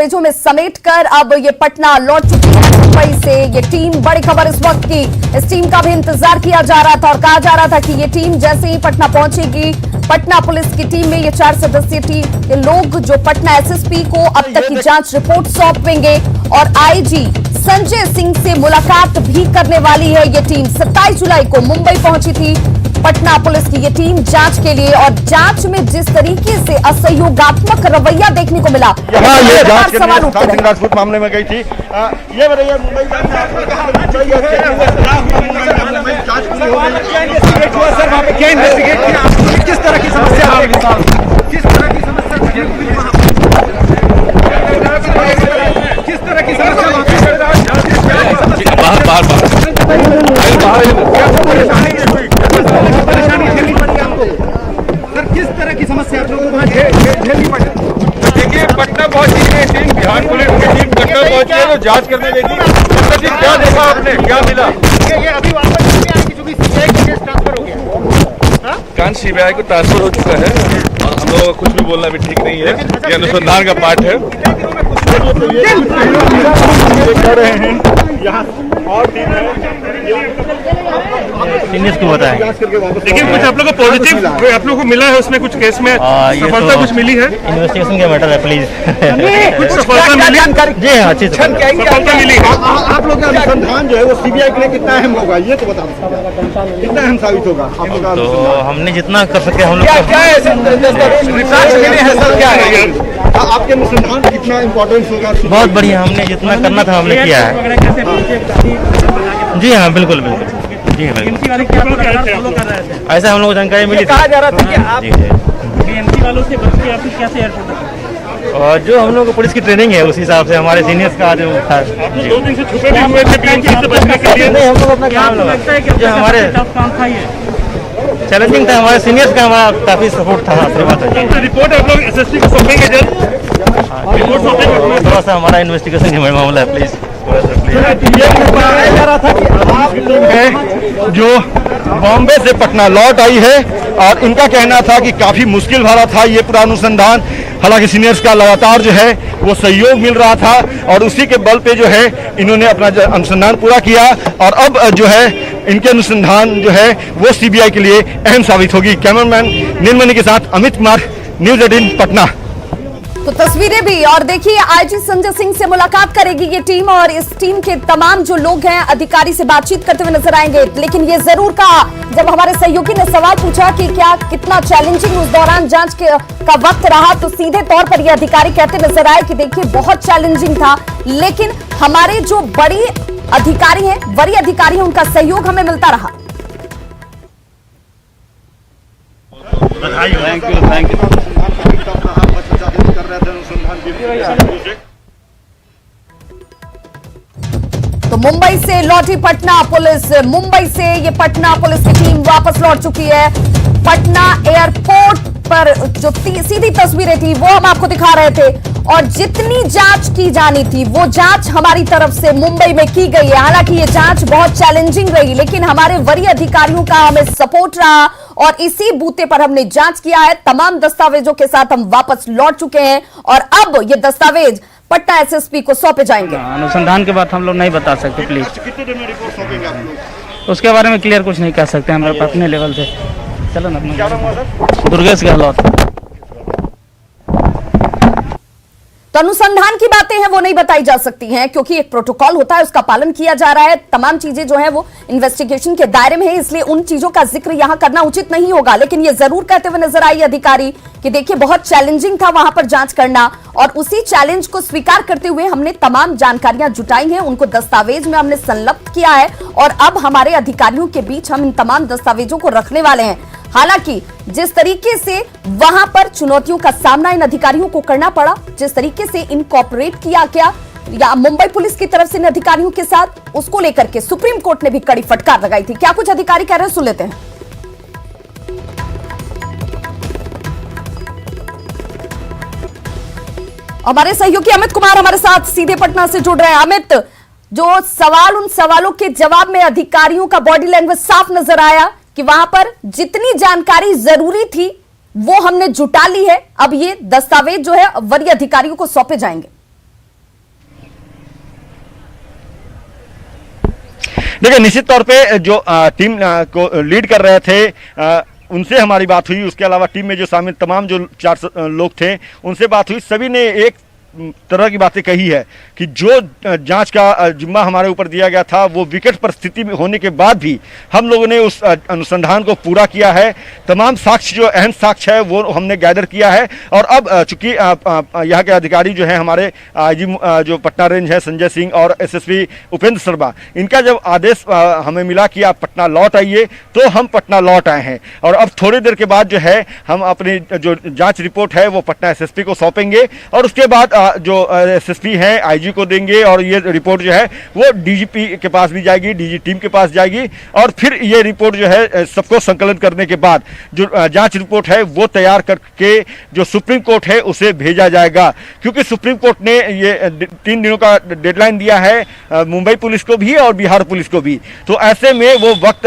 पेजों में समेटकर अब ये पटना लौट चुकी है मुंबई से ये टीम। बड़ी खबर इस वक्त की, इस टीम का भी इंतजार किया जा रहा था और कहा जा रहा था कि ये टीम जैसे ही पटना पहुंचेगी, पटना पुलिस की टीम में ये 4 सदस्यीय टीम के लोग जो पटना एसएसपी को अब तक की जांच रिपोर्ट सौंपेंगे और आईजी संजय सिंह से मुलाकात भी करने वाली है ये टीम। 27 जुलाई को मुंबई पहुंची थी पटना पुलिस की ये टीम जांच के लिए और जांच में जिस तरीके से असहयोगात्मक रवैया देखने को मिला, सवाल उठते रहे। राजपूत मामले में गई थी। ये बताइए मुंबई किस तरह की समस्या सर, किस तरह की समस्या आप लोगों को झेलनी पड़ी? देखिए, पटना पहुंची है टीम, बिहार पुलिस की टीम पटना पहुंची है तो जांच करने गई थी। क्या देखा आपने, क्या मिला? ये अभी वापस चूंकि सीबीआई का केस ट्रांसफर हो गया, कान सीबीआई को ट्रांसफर हो चुका है और हम लोग कुछ भी बोलना भी ठीक नहीं है, ये अनुसंधान का पार्ट है। कह रहे हैं यहाँ और टीम है को बताएं। लेकिन कुछ आप लोग को पॉजिटिव आप लोग को मिला है, उसमें कुछ केस में सफलता कुछ मिली है? इन्वेस्टिगेशन का मैटर है, प्लीज। कुछ सफलता मिली? जी हाँ, अच्छी सफलता मिली है। आप लोग का अनुसंधान जो है वो सीबीआई के लिए कितना अहम होगा, ये तो बता दो, कितना अहम साबित होगा? तो हमने जितना कर सके हम लोग आपके अनुसंधान कितना इम्पोर्टेंस होगा? बहुत बढ़िया, हमने जितना करना था हमने किया है। जी हाँ, बिल्कुल बिल्कुल, जी हाँ बिल्कुल। ऐसा हम लोग को जानकारी मिली। कहा जा रहा था कि आप बीएमसी वालों से बच के आप कैसे एयरपोर्ट, और जो हम लोग को पुलिस की ट्रेनिंग है उस हिसाब से हमारे सीनियर्स का जो था। 2 दिन से छुपे भी हुए थे बीएमसी से बचने के लिए। नहीं, हम लोग अपना काम लगा, जो हमारे काम था ये चैलेंजिंग था, हमारे सीनियर्स का हमारा काफी सपोर्ट था। रिपोर्ट आप लोग एसएसपी को सौंपेंगे जल्द? रिपोर्ट सौंपेंगे? थोड़ा सा हमारा इन्वेस्टिगेशन का मामला है, प्लीज। जो बॉम्बे से पटना लौट आई है और इनका कहना था कि काफी मुश्किल भरा था ये पूरा अनुसंधान। हालांकि सीनियर्स का लगातार जो है वो सहयोग मिल रहा था और उसी के बल पे जो है इन्होंने अपना अनुसंधान पूरा किया और अब जो है इनके अनुसंधान जो है वो सीबीआई के लिए अहम साबित होगी। कैमरामैन नीलमणि के साथ अमित कुमार, न्यूज़ 18 पटना। तो तस्वीरें भी, और देखिए आईजी संजय सिंह से मुलाकात करेगी ये टीम और इस टीम के तमाम जो लोग हैं अधिकारी से बातचीत करते हुए नजर आएंगे। लेकिन ये जरूर कहा जब हमारे सहयोगी ने सवाल पूछा कि क्या कितना चैलेंजिंग उस दौरान जांच का वक्त रहा, तो सीधे तौर पर ये अधिकारी कहते नजर आए कि देखिए बहुत चैलेंजिंग था, लेकिन हमारे जो बड़ी अधिकारी हैं, वरीय अधिकारी हैं, उनका सहयोग हमें मिलता रहा। Thank you. तो मुंबई से लौटी पटना पुलिस, मुंबई से ये पटना पुलिस की टीम वापस लौट चुकी है। पटना एयरपोर्ट पर जो सीधी तस्वीरें थी वो हम आपको दिखा रहे थे और जितनी जांच की जानी थी वो जांच हमारी तरफ से मुंबई में की गई है। हालांकि ये जांच बहुत चैलेंजिंग रही, लेकिन हमारे वरीय अधिकारियों का हमें सपोर्ट रहा और इसी बूते पर हमने जांच किया है। तमाम दस्तावेजों के साथ हम वापस लौट चुके हैं और अब ये दस्तावेज पटना एसएसपी को सौंपे जाएंगे। अनुसंधान के बाद हम लोग नहीं बता सकते, प्लीज। कितने दिन में रिपोर्ट सौंपेंगे आप लोग? उसके बारे में क्लियर कुछ नहीं कह सकते हम लोग अपने लेवल से। चलो ना, दुर्गेश गहलोत। तो अनुसंधान की बातें हैं वो नहीं बताई जा सकती हैं क्योंकि एक प्रोटोकॉल होता है, उसका पालन किया जा रहा है। तमाम चीजें जो हैं वो इन्वेस्टिगेशन के दायरे में है, इसलिए उन चीजों का जिक्र यहां करना उचित नहीं होगा। लेकिन ये जरूर कहते हुए नजर आई अधिकारी कि देखिए बहुत चैलेंजिंग था वहां पर जांच करना और उसी चैलेंज को स्वीकार करते हुए हमने तमाम जानकारियां जुटाई हैं, उनको दस्तावेज में हमने संलग्न किया है और अब हमारे अधिकारियों के बीच हम इन तमाम दस्तावेजों को रखने वाले हैं। हालांकि जिस तरीके से वहां पर चुनौतियों का सामना इन अधिकारियों को करना पड़ा, जिस तरीके से इनकॉर्पोरेट किया गया या मुंबई पुलिस की तरफ से इन अधिकारियों के साथ, उसको लेकर के सुप्रीम कोर्ट ने भी कड़ी फटकार लगाई थी। क्या कुछ अधिकारी कह रहे हैं, सुन लेते हैं। हमारे सहयोगी अमित कुमार हमारे साथ सीधे पटना से जुड़ रहे हैं। अमित, जो सवाल, उन सवालों के जवाब में अधिकारियों का बॉडी लैंग्वेज साफ नजर आया कि वहां पर जितनी जानकारी जरूरी थी वो हमने जुटा ली है, अब ये दस्तावेज जो है वरीय अधिकारियों को सौंपे जाएंगे। देखिए, निश्चित तौर पे जो टीम को लीड कर रहे थे उनसे हमारी बात हुई। उसके अलावा टीम में जो शामिल तमाम जो 4 लोग थे उनसे बात हुई। सभी ने एक तरह की बातें कही है कि जो जांच का जिम्मा हमारे ऊपर दिया गया था वो विकट परिस्थिति में होने के बाद भी हम लोगों ने उस अनुसंधान को पूरा किया है। तमाम साक्ष्य जो अहम साक्ष्य है वो हमने गैदर किया है। और अब चूंकि यहाँ के अधिकारी जो है हमारे आईजी जो पटना रेंज है संजय सिंह और एसएसपी उपेंद्र शर्मा, इनका जब आदेश हमें मिला कि आप पटना लौट आइए तो हम पटना लौट आए हैं। और अब थोड़ी देर के बाद जो है हम अपनी जो जाँच रिपोर्ट है वो पटना एसएसपी को सौंपेंगे और उसके बाद जो एसएसपी हैं आईजी को देंगे और ये रिपोर्ट जो है वो डीजीपी के पास भी जाएगी, डीजी टीम के पास जाएगी और फिर ये रिपोर्ट जो है सबको संकलन करने के बाद जो जांच रिपोर्ट है वो तैयार करके जो सुप्रीम कोर्ट है उसे भेजा जाएगा। क्योंकि सुप्रीम कोर्ट ने ये 3 दिनों का डेडलाइन दिया है मुंबई पुलिस को भी और बिहार पुलिस को भी। तो ऐसे में वो वक्त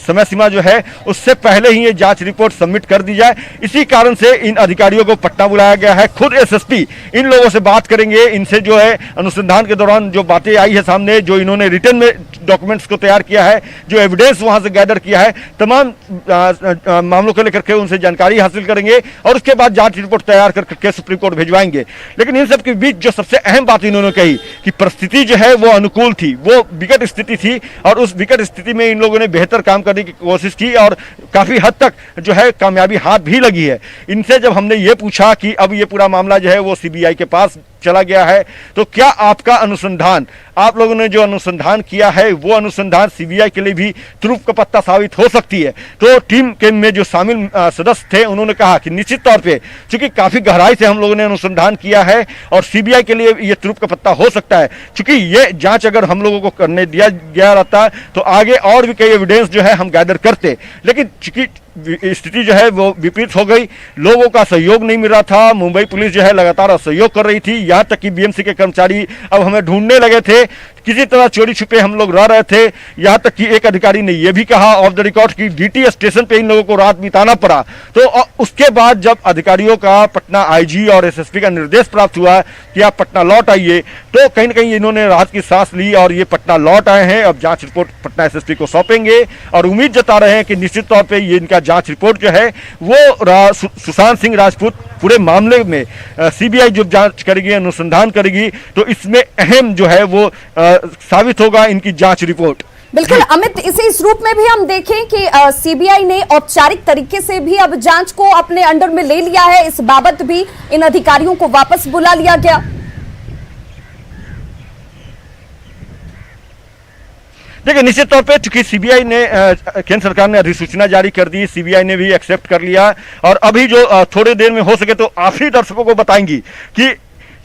समय सीमा जो है उससे पहले ही ये जांच रिपोर्ट सबमिट कर दी जाए। इसी कारण से इन अधिकारियों को पटना बुलाया गया है। खुद एसएसपी इन लोगों से बात करेंगे, इनसे जो है अनुसंधान के दौरान जो बातें आई है सामने, जो इन्होंने रिटर्न में डॉक्यूमेंट्स को तैयार किया है, जो एविडेंस वहां से गैदर किया है, तमाम मामलों को लेकर के उनसे जानकारी हासिल करेंगे और उसके बाद जांच रिपोर्ट तैयार करके सुप्रीम कोर्ट भिजवाएंगे। लेकिन इन सब के बीच जो सबसे अहम बात इन्होंने कही कि परिस्थिति जो है वो अनुकूल थी, वो विकट स्थिति थी और उस विकट स्थिति में इन लोगों ने बेहतर काम करने की कोशिश की और काफी हद तक जो है कामयाबी हाथ भी लगी है। इनसे जब हमने ये पूछा कि अब ये पूरा मामला जो है वो सीबीआई के पास चला गया है तो क्या आपका अनुसंधान, आप लोगों ने जो अनुसंधान किया है वो अनुसंधान सीबीआई के लिए भी तुरुप का पत्ता साबित हो सकती है? तो टीम के में जो शामिल सदस्य थे उन्होंने कहा कि निश्चित तौर पे क्योंकि काफी गहराई से हम लोगों ने अनुसंधान किया है और सीबीआई के लिए ये तुरुप का पत्ता हो सकता है। क्योंकि ये जांच अगर हम लोगों को करने दिया गया रहता तो आगे और भी कई एविडेंस जो है हम गैदर करते, लेकिन चूंकि स्थिति जो है वो विपरीत हो गई, लोगों का सहयोग नहीं मिल रहा था, मुंबई पुलिस जो है लगातार सहयोग कर रही थी, यहाँ तक कि बीएमसी के कर्मचारी अब हमें ढूंढने लगे थे, किसी तरह चोरी छुपे हम लोग रह रहे थे। यहाँ तक कि एक अधिकारी ने यह भी कहा ऑफ द रिकॉर्ड कि डीटी स्टेशन पे इन लोगों को रात बिताना पड़ा। तो उसके बाद जब अधिकारियों का पटना आईजी और एसएसपी का निर्देश प्राप्त हुआ कि आप पटना लौट आइए तो कहीं ना कहीं इन्होंने राहत की सांस ली और ये पटना लौट आए हैं। अब जांच रिपोर्ट पटना एसएसपी को सौंपेंगे और उम्मीद जता रहे हैं कि निश्चित तौर पर ये इनका जांच रिपोर्ट जो है वो सुशांत सिंह राजपूत पूरे मामले में सीबीआई जो जांच करेगी, अनुसंधान करेगी, तो इसमें अहम जो है वो साबित होगा इनकी जांच रिपोर्ट। बिल्कुल अमित, इस रूप में भी हम देखें कि सीबीआई ने औपचारिक तरीके से भी अब जांच को अपने अंडर में ले लिया है, इस बाबत भी इन अधिकारियों को वापस बुला लिया गया। देखिए, निश्चित तौर पे चूंकि सीबीआई ने केंद्र सरकार ने अधिसूचना जारी कर दी, सीबीआई ने भी एक्सेप्ट कर लिया और अभी जो थोड़ी देर में हो सके तो आप ही दर्शकों को बताएंगी कि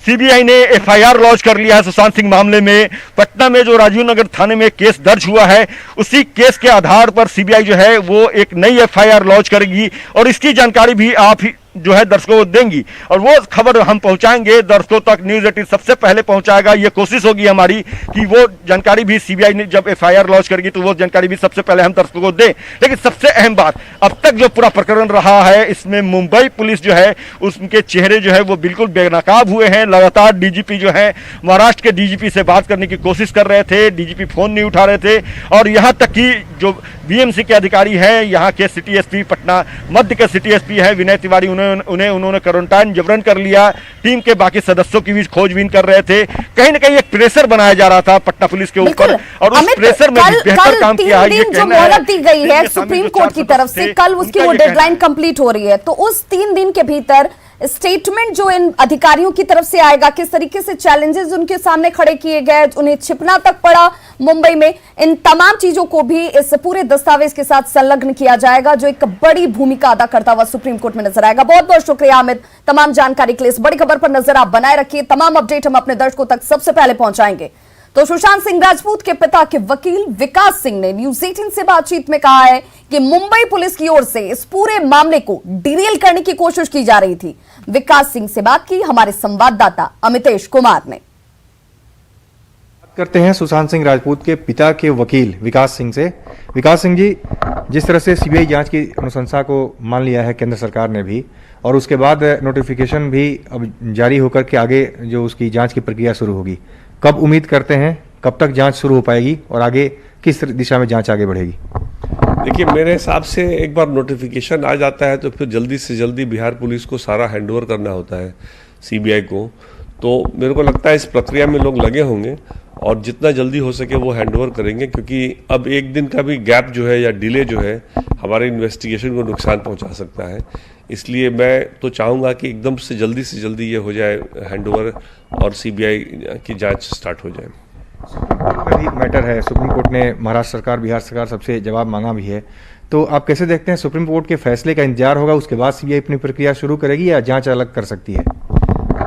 सीबीआई ने एफआईआर लॉन्च कर लिया है सुशांत सिंह मामले में। पटना में जो राजीव नगर थाने में केस दर्ज हुआ है उसी केस के आधार पर सीबीआई जो है वो एक नई एफआईआर लॉन्च करेगी और इसकी जानकारी भी आप ही जो है दर्शकों को देंगी और वो खबर हम पहुंचाएंगे दर्शकों तक। न्यूज़ 18 सबसे पहले पहुंचाएगा, ये कोशिश होगी हमारी कि वो जानकारी भी सीबीआई ने जब एफआईआर लॉन्च करेगी तो वो जानकारी भी सबसे पहले हम दर्शकों को दें। लेकिन सबसे अहम बात, अब तक जो पूरा प्रकरण रहा है इसमें मुंबई पुलिस जो है उसके चेहरे जो है वो बिल्कुल बेनकाब हुए हैं। लगातार डीजीपी जो है महाराष्ट्र के डीजीपी से बात करने की कोशिश कर रहे थे, डीजीपी फोन नहीं उठा रहे थे और यहाँ तक कि जो बीएमसी के अधिकारी हैं, यहाँ के सिटी एसपी पटना मध्य के सिटी एसपी है विनय तिवारी, उन्होंने क्वारंटाइन जबरन कर लिया। टीम के बाकी सदस्यों की भी खोजबीन कर रहे थे। कहीं ना कहीं एक प्रेशर बनाया जा रहा था पटना पुलिस के ऊपर और उस प्रेशर में भी बेहतर काम किया है। जो मोहलत दी गई है सुप्रीम कोर्ट की तरफ से, कल उसकी वो डेडलाइन कंप्लीट हो रही है, तो उस 3 दिन के भीतर स्टेटमेंट जो इन अधिकारियों की तरफ से आएगा, किस तरीके से चैलेंजेस उनके सामने खड़े किए गए, उन्हें छिपना तक पड़ा मुंबई में, इन तमाम चीजों को भी इस पूरे दस्तावेज के साथ संलग्न किया जाएगा जो एक बड़ी भूमिका अदा करता हुआ सुप्रीम कोर्ट में नजर आएगा। बहुत बहुत शुक्रिया अमित, तमाम जानकारी के लिए। इस बड़ी खबर पर नजर आप बनाए रखिए, तमाम अपडेट हम अपने दर्शकों तक सबसे पहले पहुंचाएंगे। तो सुशांत सिंह राजपूत के पिता के वकील विकास सिंह ने न्यूज़ 18 से बातचीत में कहा है कि मुंबई पुलिस की ओर से इस पूरे मामले को डिरेल करने की कोशिश की जा रही थी। विकास सिंह से बात की हमारे संवाददाता अमितेश कुमार ने। बात करते हैं सुशांत सिंह राजपूत के पिता के वकील विकास सिंह से। विकास सिंह जी, जिस तरह से सीबीआई जांच की अनुशंसा को मान लिया है केंद्र सरकार ने भी और उसके बाद नोटिफिकेशन भी अब जारी होकर के आगे जो उसकी जांच की प्रक्रिया शुरू होगी। कब उम्मीद करते हैं, कब तक जांच शुरू हो पाएगी और आगे किस दिशा में जांच आगे बढ़ेगी? देखिए, मेरे हिसाब से एक बार नोटिफिकेशन आ जाता है तो फिर जल्दी से जल्दी बिहार पुलिस को सारा हैंडओवर करना होता है सीबीआई को। तो मेरे को लगता है इस प्रक्रिया में लोग लगे होंगे और जितना जल्दी हो सके वो हैंडओवर करेंगे, क्योंकि अब एक दिन का भी गैप जो है या डिले जो है हमारे इन्वेस्टिगेशन को नुकसान पहुंचा सकता है। इसलिए मैं तो चाहूँगा कि एकदम से जल्दी ये हो जाए हैंडओवर और सीबीआई की जांच स्टार्ट हो जाए। सुप्रीम कोर्ट का भी मैटर है। सुप्रीम कोर्ट ने महाराष्ट्र सरकार, बिहार सरकार सबसे जवाब मांगा भी है। तो आप कैसे देखते हैं, सुप्रीम कोर्ट के फैसले का इंतजार होगा, उसके बाद सीबीआई अपनी प्रक्रिया शुरू करेगी या जांच अलग कर सकती है?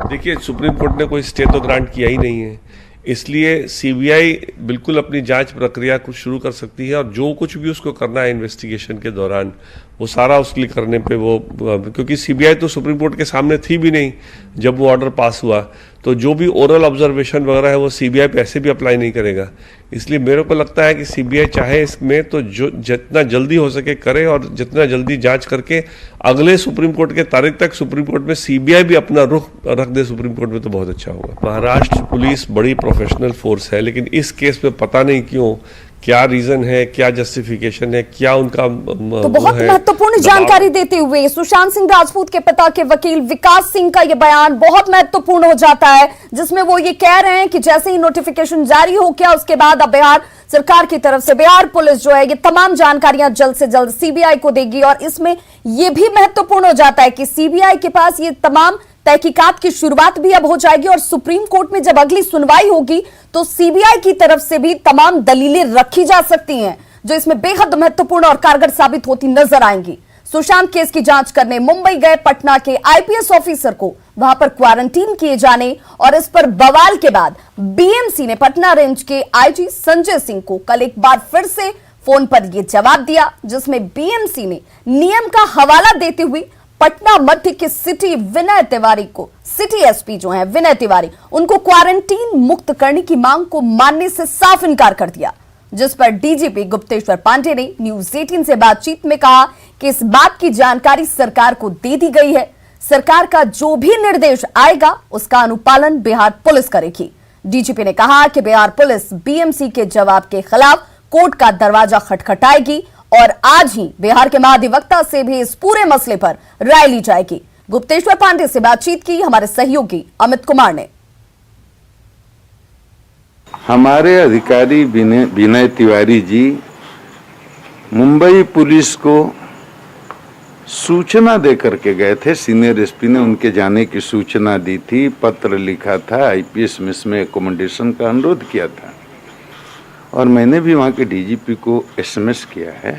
देखिए, सुप्रीम कोर्ट ने कोई स्टे तो ग्रांट किया ही नहीं है, इसलिए सीबीआई बिल्कुल अपनी जांच प्रक्रिया को शुरू कर सकती है और जो कुछ भी उसको करना है इन्वेस्टिगेशन के दौरान वो सारा उसके लिए करने पे वो, क्योंकि सीबीआई तो सुप्रीम कोर्ट के सामने थी भी नहीं जब वो ऑर्डर पास हुआ, तो जो भी ओरल ऑब्जर्वेशन वगैरह है वो सीबीआई पे ऐसे भी अप्लाई नहीं करेगा। इसलिए मेरे को लगता है कि सीबीआई चाहे इसमें तो जो जितना जल्दी हो सके करे और जितना जल्दी जांच करके अगले सुप्रीम कोर्ट के तारीख तक सुप्रीम कोर्ट में सीबीआई भी अपना रुख रख दे सुप्रीम कोर्ट में तो बहुत अच्छा होगा। महाराष्ट्र पुलिस बड़ी प्रोफेशनल फोर्स है, लेकिन इस केस में पता नहीं क्यों, क्या रीजन है, क्या जस्टिफिकेशन है, क्या उनका तो बहुत महत्वपूर्ण जानकारी देते हुए सुशांत सिंह राजपूत के पिता के वकील विकास सिंह का यह बयान बहुत महत्वपूर्ण हो जाता है, जिसमें वो ये कह रहे हैं कि जैसे ही नोटिफिकेशन जारी हो गया उसके बाद अब बिहार सरकार की तरफ से बिहार पुलिस जो है ये तमाम जानकारियां जल्द से जल्द सीबीआई को देगी। और इसमें यह भी महत्वपूर्ण हो जाता है कि सीबीआई के पास ये तमाम तहकीकात की शुरुआत भी अब हो जाएगी और सुप्रीम कोर्ट में जब अगली सुनवाई होगी तो सीबीआई की तरफ से भी तमाम दलीलें रखी जा सकती हैं, जो इसमें बेहद महत्वपूर्ण और कारगर साबित होती नजर आएंगी। सुशांत केस की जांच करने मुंबई गए पटना के आईपीएस ऑफिसर को वहां पर क्वारंटीन किए जाने और इस पर बवाल के बाद बीएमसी ने पटना रेंज के आईजी संजय सिंह को कल एक बार फिर से फोन पर यह जवाब दिया, जिसमें बीएमसी ने नियम का हवाला देते हुए पटना मध्य के सिटी विनय तिवारी को, सिटी एसपी जो है विनय तिवारी, उनको क्वारंटीन मुक्त करने की मांग को मानने से साफ इनकार कर दिया, जिस पर डीजीपी गुप्तेश्वर पांडे ने न्यूज 18 से बातचीत में कहा कि इस बात की जानकारी सरकार को दे दी गई है, सरकार का जो भी निर्देश आएगा उसका अनुपालन बिहार पुलिस करेगी। डीजीपी ने कहा कि बिहार पुलिस बीएमसी के जवाब के खिलाफ कोर्ट का दरवाजा खटखटाएगी और आज ही बिहार के महाधिवक्ता से भी इस पूरे मसले पर राय ली जाएगी। गुप्तेश्वर पांडे से बातचीत की हमारे सहयोगी अमित कुमार ने। हमारे अधिकारी विनय तिवारी जी मुंबई पुलिस को सूचना दे करके गए थे। सीनियर एसपी ने उनके जाने की सूचना दी थी, पत्र लिखा था, आईपीएस मिस में एकोमोडेशन का अनुरोध किया था और मैंने भी वहाँ के डीजीपी को एसएमएस किया है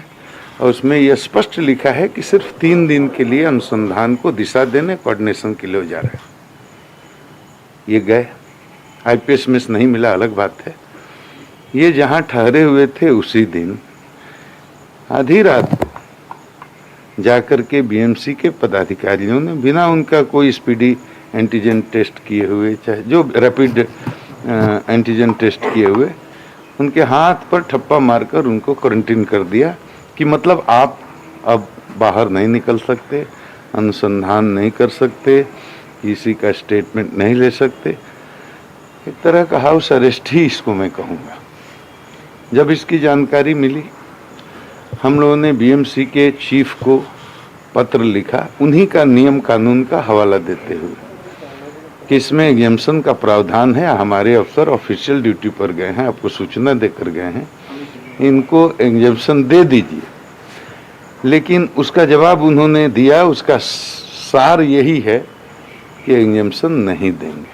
और उसमें यह स्पष्ट लिखा है कि सिर्फ 3 दिन के लिए अनुसंधान को दिशा देने, कोऑर्डिनेशन के लिए जा रहे हैं। ये गए, आईपीएस मिस नहीं मिला अलग बात है। ये जहाँ ठहरे हुए थे उसी दिन आधी रात को जाकर के बीएमसी के पदाधिकारियों ने बिना उनका कोई स्पीडी एंटीजन टेस्ट किए हुए, चाहे जो रैपिड एंटीजन टेस्ट किए हुए, उनके हाथ पर ठप्पा मारकर उनको क्वारंटीन कर दिया कि मतलब आप अब बाहर नहीं निकल सकते, अनुसंधान नहीं कर सकते, किसी का स्टेटमेंट नहीं ले सकते। एक तरह का हाउस अरेस्ट ही इसको मैं कहूँगा। जब इसकी जानकारी मिली, हम लोगों ने बीएमसी के चीफ को पत्र लिखा, उन्हीं का नियम कानून का हवाला देते हुए कि इसमें एग्जाम्पशन का प्रावधान है, हमारे अफसर ऑफिशियल ड्यूटी पर गए हैं, आपको सूचना देकर गए हैं, इनको एग्जाम्पशन दे दीजिए। लेकिन उसका जवाब उन्होंने दिया, उसका सार यही है कि एग्जाम्पशन नहीं देंगे।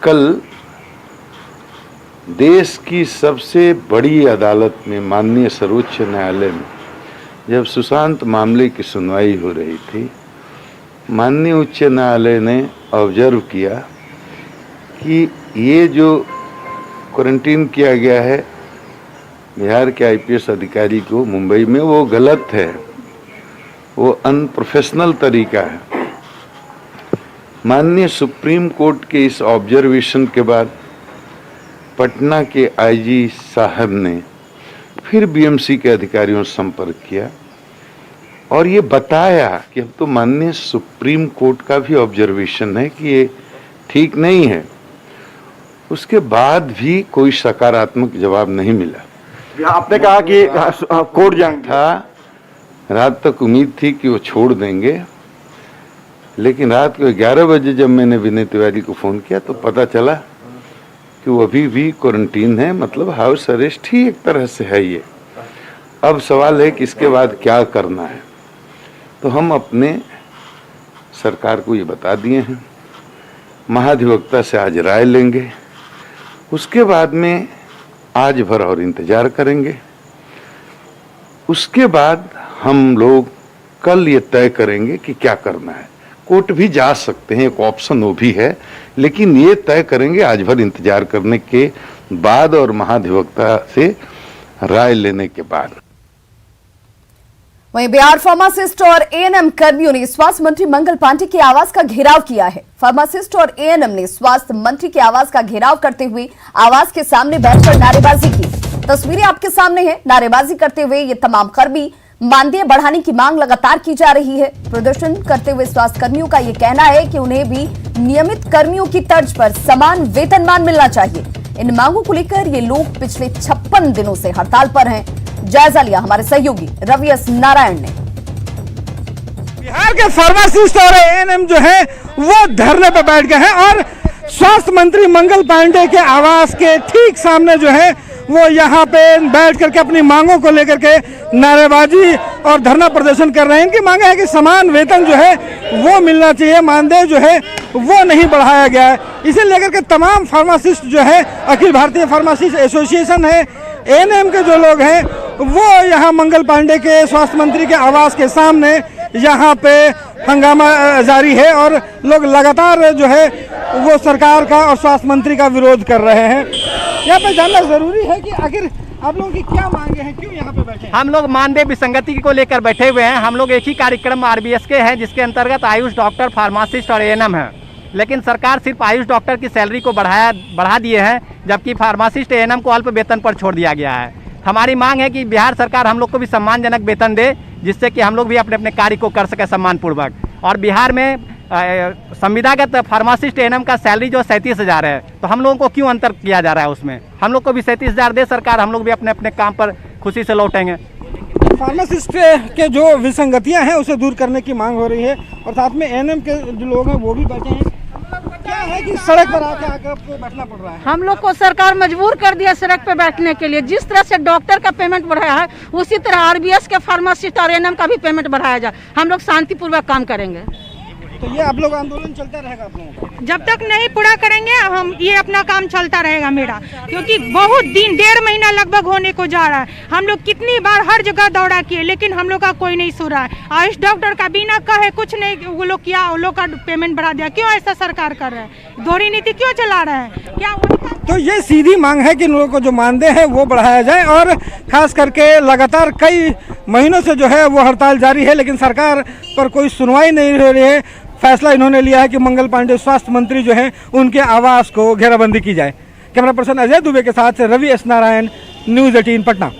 कल देश की सबसे बड़ी अदालत में, माननीय सर्वोच्च न्यायालय में, जब सुशांत मामले की सुनवाई हो रही थी, माननीय उच्च न्यायालय ने ऑब्जर्व किया कि ये जो क्वारंटीन किया गया है बिहार के आईपीएस अधिकारी को मुंबई में, वो गलत है, वो अनप्रोफेशनल तरीका है। माननीय सुप्रीम कोर्ट के इस ऑब्जर्वेशन के बाद पटना के आईजी साहब ने फिर बीएमसी के अधिकारियों से संपर्क किया और ये बताया कि अब तो माननीय सुप्रीम कोर्ट का भी ऑब्जर्वेशन है कि ये ठीक नहीं है, उसके बाद भी कोई सकारात्मक जवाब नहीं मिला। आपने कहा कि कोर्ट जाएंगे, था रात तक उम्मीद थी कि वो छोड़ देंगे, लेकिन रात को 11 बजे जब मैंने विनय तिवारी को फ़ोन किया तो पता चला कि वो अभी भी क्वारंटीन है, मतलब हाउस अरेस्ट ही एक तरह से है ये। अब सवाल है कि इसके बाद क्या करना है, तो हम अपने सरकार को ये बता दिए हैं, महाधिवक्ता से आज राय लेंगे, उसके बाद में आज भर और इंतजार करेंगे, उसके बाद हम लोग कल ये तय करेंगे कि क्या करना है। कोर्ट भी जा सकते हैं, एक ऑप्शन वो भी है, लेकिन ये तय करेंगे आज भर इंतजार करने के बाद और महाधिवक्ता से राय लेने के बाद। वहीं बिहार फार्मासिस्ट और एएनएम कर्मियों ने स्वास्थ्य मंत्री मंगल पांडे के आवास का घेराव किया है। फार्मासिस्ट और एएनएम ने स्वास्थ्य मंत्री के आवास का घेराव करते हुए आवास के सामने बैठकर नारेबाजी की। तस्वीरें आपके सामने हैं। नारेबाजी करते हुए ये तमाम कर्मी मानदेय बढ़ाने की मांग लगातार की जा रही है। प्रदर्शन करते हुए स्वास्थ्य कर्मियों का ये कहना है कि उन्हें भी नियमित कर्मियों की तर्ज पर समान वेतनमान मिलना चाहिए। इन मांगों को लेकर ये लोग पिछले 56 दिनों से हड़ताल पर हैं। जायजा लिया हमारे सहयोगी रवि एस नारायण ने। बिहार के फार्मासिस्ट और एएनएम जो है वो धरने पर बैठ गए हैं और स्वास्थ्य मंत्री मंगल पांडे के आवास के ठीक सामने जो है वो यहाँ पे बैठ करके अपनी मांगों को लेकर के नारेबाजी और धरना प्रदर्शन कर रहे हैं। इनकी मांग है कि समान वेतन जो है वो मिलना चाहिए, मानदेय जो है वो नहीं बढ़ाया गया है। इसे लेकर के तमाम फार्मासिस्ट जो है, अखिल भारतीय फार्मासिस्ट एसोसिएशन है, एएनएम के जो लोग हैं वो यहाँ मंगल पांडे के स्वास्थ्य मंत्री के आवास के सामने यहाँ पे हंगामा जारी है और लोग लगातार जो है वो सरकार का और स्वास्थ्य मंत्री का विरोध कर रहे हैं। यहाँ पे जानना जरूरी है कि आखिर आप लोगों की क्या मांगे हैं, क्यों यहाँ पे बैठे हैं? हम लोग मानदेय विसंगति को लेकर बैठे हुए हैं। हम लोग एक ही कार्यक्रम आरबीएस के हैं जिसके अंतर्गत आयुष डॉक्टर, फार्मासिस्ट और एएनएम है, लेकिन सरकार सिर्फ आयुष डॉक्टर की सैलरी को बढ़ा दिए हैं, जबकि फार्मासिस्ट एएनएम को अल्प वेतन पर छोड़ दिया गया है। हमारी मांग है कि बिहार सरकार हम लोग को भी सम्मानजनक वेतन दे, जिससे कि हम लोग भी अपने अपने कार्य को कर सके सम्मानपूर्वक। और बिहार में संविदागत फार्मासिस्ट एएनएम का सैलरी जो 37,000 है, तो हम लोगों को क्यों अंतर किया जा रहा है उसमें? हम लोग को भी 37,000 दे सरकार, हम लोग भी अपने अपने काम पर खुशी से लौटेंगे। फार्मासिस्ट के जो विसंगतियां हैं उसे दूर करने की मांग हो रही है और साथ में एएनएम के जो लोग हैं वो भी बैठे हैं। क्या है कि सड़क पर आके आपको बैठना पड़ रहा है? हम लोग को सरकार मजबूर कर दिया सड़क पे बैठने के लिए। जिस तरह से डॉक्टर का पेमेंट बढ़ाया है उसी तरह आरबीएस के फार्मासिस्ट और एएनएम का भी पेमेंट बढ़ाया जाए। हम लोग शांतिपूर्वक काम करेंगे। तो ये आप लोग आंदोलन चलता रहेगा आप लोगों का? जब तक नहीं पूरा करेंगे हम ये अपना काम चलता रहेगा मेरा, क्योंकि बहुत दिन 1.5 महीना लगभग होने को जा रहा है। हम लोग कितनी बार हर जगह दौड़ा किए, लेकिन हम लोग का कोई नहीं सुन रहा है। आयुष डॉक्टर का बिना कहे कुछ नहीं वो लोग किया, वो लोग का पेमेंट बढ़ा दिया। क्यों ऐसा सरकार कर रहा है? दोहरी नीति क्यों चला रहा है? क्या तो ये सीधी मांग है कि इन लोगों को जो मानदेय है वो बढ़ाया जाए और खास करके लगातार कई महीनों से जो है वो हड़ताल जारी है, लेकिन सरकार पर कोई सुनवाई नहीं हो रही है। फैसला इन्होंने लिया है कि मंगल पांडे स्वास्थ्य मंत्री जो हैं उनके आवास को घेराबंदी की जाए। कैमरा पर्सन अजय दुबे के साथ रवि एस नारायण, न्यूज़ 18 पटना।